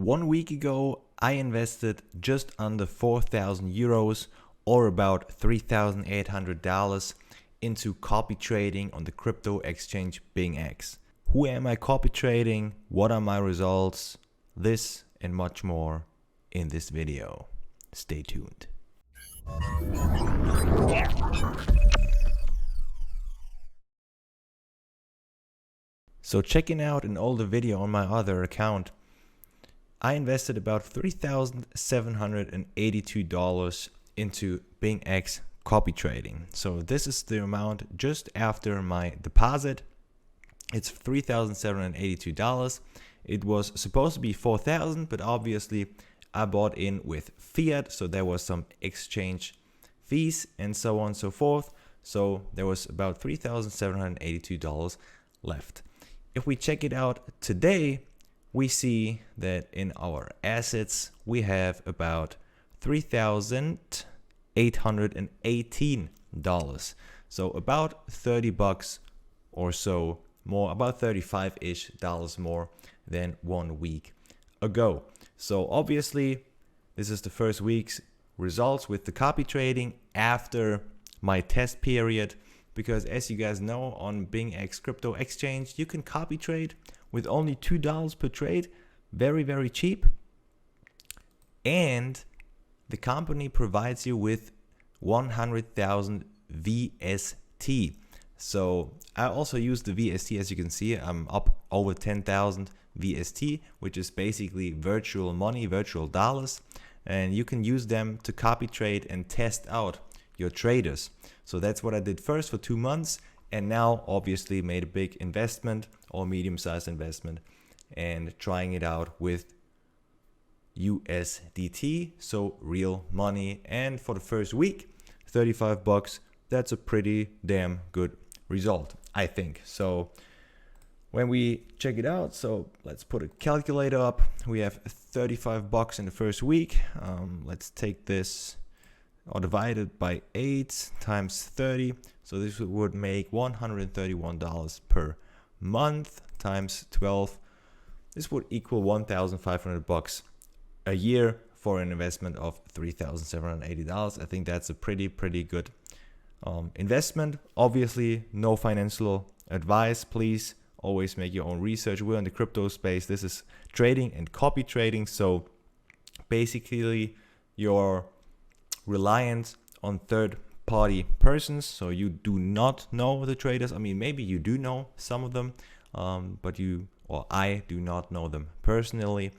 1 week ago, I invested just under 4,000 euros or about $3,800 into copy trading on the crypto exchange BingX. Who am I copy trading? What are my results? This and much more in this video. Stay tuned. So checking out an older video on my other account, I invested about $3,782 into BingX copy trading. So this is the amount just after my deposit. It's $3,782. It was supposed to be $4,000, but obviously I bought in with fiat, so there was some exchange fees and so on and so forth. So there was about $3,782 left. If we check it out today, we see that in our assets we have about $3,818. So about $30 or so more, about 35-ish dollars more than 1 week ago. So obviously this is the first week's results with the copy trading after my test period, because as you guys know, on BingX crypto exchange you can copy trade with only $2 per trade, very cheap, and the company provides you with 100,000 VST. So I also use the VST. As you can see, I'm up over 10,000 VST, which is basically virtual money, virtual dollars, and you can use them to copy trade and test out your traders. So that's what I did first for 2 months, and now obviously made a big investment or medium-sized investment and trying it out with USDT, so real money. And for the first week, $35, that's a pretty damn good result, I think. So when we check it out, so let's put a calculator up. We have $35 in the first week. Let's take this or divide it by 8 times 30. So this would make $131 per month times 12. This would equal $1,500 a year for an investment of $3,780. I think that's a pretty good investment. Obviously, no financial advice. Please always make your own research. We're in the crypto space. This is trading and copy trading. So basically, you're reliant on third-party persons. So you do not know the traders. I mean, maybe you do know some of them, but I do not know them personally.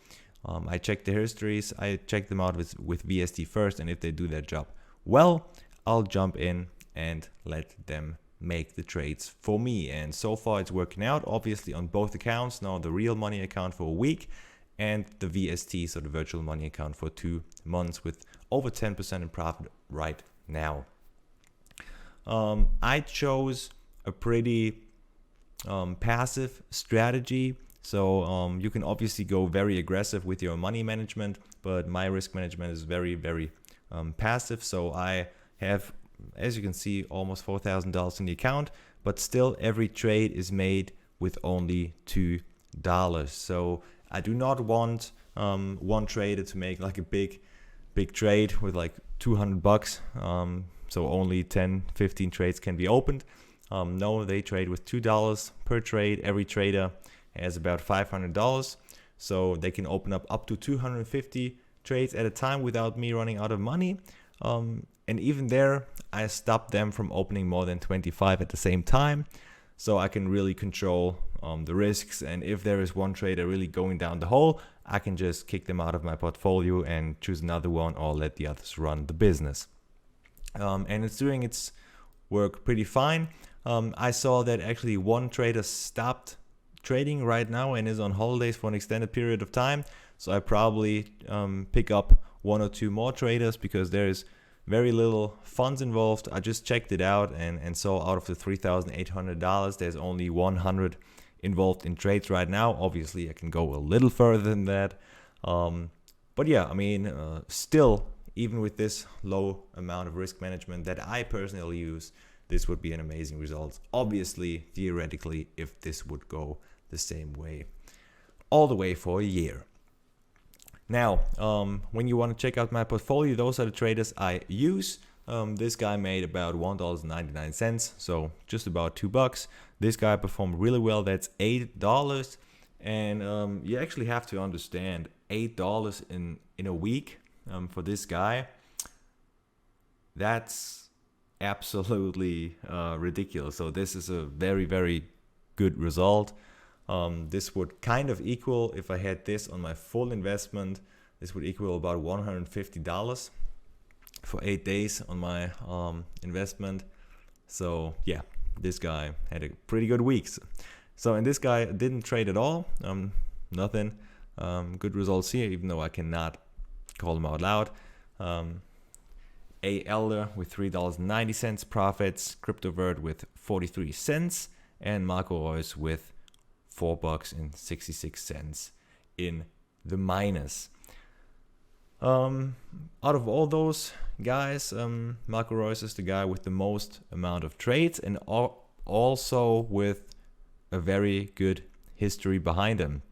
I check the histories. I check them out with VST first, and if they do their job well, I'll jump in and let them make the trades for me. And so far it's working out, obviously, on both accounts. Now the real money account for a week and the VST, so the virtual money account, for 2 months with over 10% in profit right now. I chose a pretty passive strategy. So you can obviously go very aggressive with your money management, but my risk management is very passive. So I have, as you can see, almost $4,000 in the account, but still every trade is made with only $2. So I do not want one trader to make like a big trade with like $200. So only 10-15 trades can be opened. No, they trade with $2 per trade. Every trader has about $500, so they can open up to 250 trades at a time without me running out of money. And even there, I stopped them from opening more than 25 at the same time, so I can really control the risks. And if there is one trader really going down the hole, I can just kick them out of my portfolio and choose another one, or let the others run the business. And it's doing its work pretty fine. I saw that actually one trader stopped trading right now and is on holidays for an extended period of time. So I probably pick up 1 or 2 more traders, because there's very little funds involved. I just checked it out and saw out of the $3,800, there's only 100 involved in trades right now. Obviously, I can go a little further than that. But yeah, I mean, still, even with this low amount of risk management that I personally use, this would be an amazing result. Obviously, theoretically, if this would go the same way all the way for a year. Now, when you want to check out my portfolio, those are the traders I use. This guy made about $1.99, so just about $2. This guy performed really well. That's $8, and you actually have to understand $8 in a week for this guy. That's absolutely ridiculous. So this is a very, very good result. This would kind of equal, if I had this on my full investment, this would equal about $150 for 8 days on my investment. So yeah, this guy had a pretty good week. So, and this guy didn't trade at all, nothing. Good results here, even though I cannot call them out loud. A Elder with $3.90 profits, CryptoVert with 43 cents, and Marco Reus with $4.66 in the minus. Out of all those guys, Marco Reus is the guy with the most amount of trades, and also with a very good history behind him.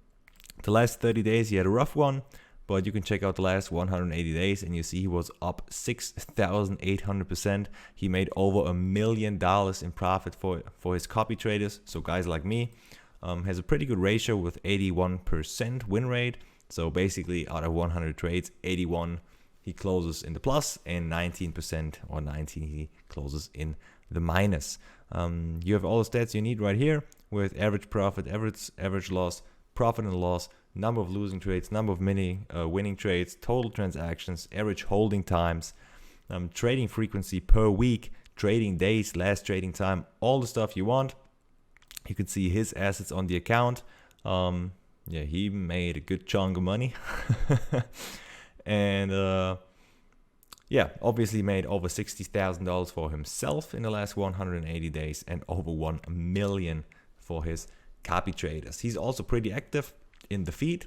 The last 30 days he had a rough one, but you can check out the last 180 days and you see he was up 6,800%. He made over $1 million in profit for his copy traders. So guys like me, has a pretty good ratio with 81% win rate. So basically out of 100 trades, 81 he closes in the plus, and 19% or 19 he closes in the minus. You have all the stats you need right here with average profit, average loss, profit and loss, number of losing trades, number of winning trades, total transactions, average holding times, trading frequency per week, trading days, last trading time, all the stuff you want. You can see his assets on the account. Yeah, he made a good chunk of money. And yeah, obviously made over $60,000 for himself in the last 180 days and over 1 million for his copy traders. He's also pretty active in the feed.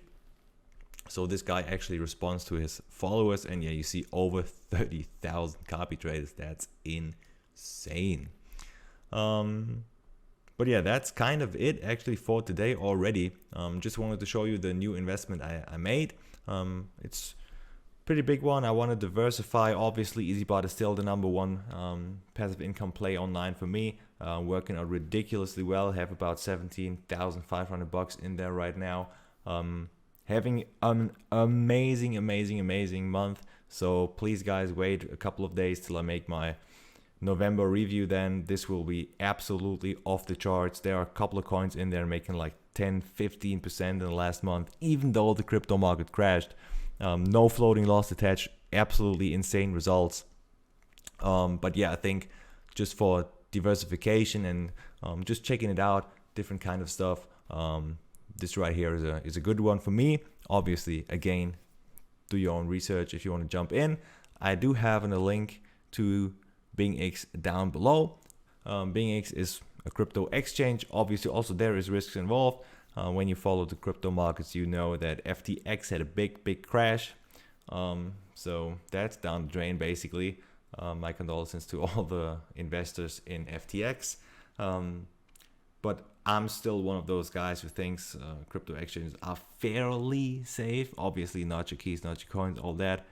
So this guy actually responds to his followers, and yeah, you see over 30,000 copy traders. That's insane. But yeah, that's kind of it actually for today already. Just wanted to show you the new investment I made. It's pretty big one. I want to diversify. Obviously, Eazybot is still the number one passive income play online for me. Working out ridiculously well. Have about $17,500 in there right now. Having an amazing month. So please guys, wait a couple of days till I make my November review. Then this will be absolutely off the charts. There are a couple of coins in there making like 10-15% in the last month, even though the crypto market crashed. No floating loss attached. Absolutely insane results. But yeah, I think just for diversification and just checking it out, different kind of stuff, this right here is a good one for me. Obviously, again, do your own research if you want to jump in. I do have a link to BingX down below. BingX is a crypto exchange. Obviously, also there is risks involved. When you follow the crypto markets, you know that FTX had a big crash. So that's down the drain basically. My condolences to all the investors in FTX. But I'm still one of those guys who thinks crypto exchanges are fairly safe. Obviously, not your keys, not your coins, all that.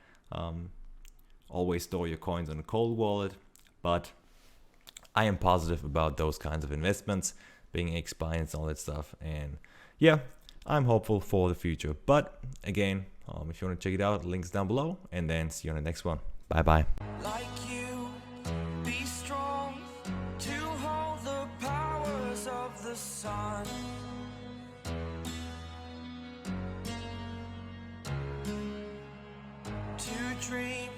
Always store your coins on a cold wallet. But I am positive about those kinds of investments, BingX, BINANCE, all that stuff. And yeah, I'm hopeful for the future. But again, if you want to check it out, links down below. And then see you on the next one. Bye-bye. Like you, be strong to hold the powers of the sun. To dream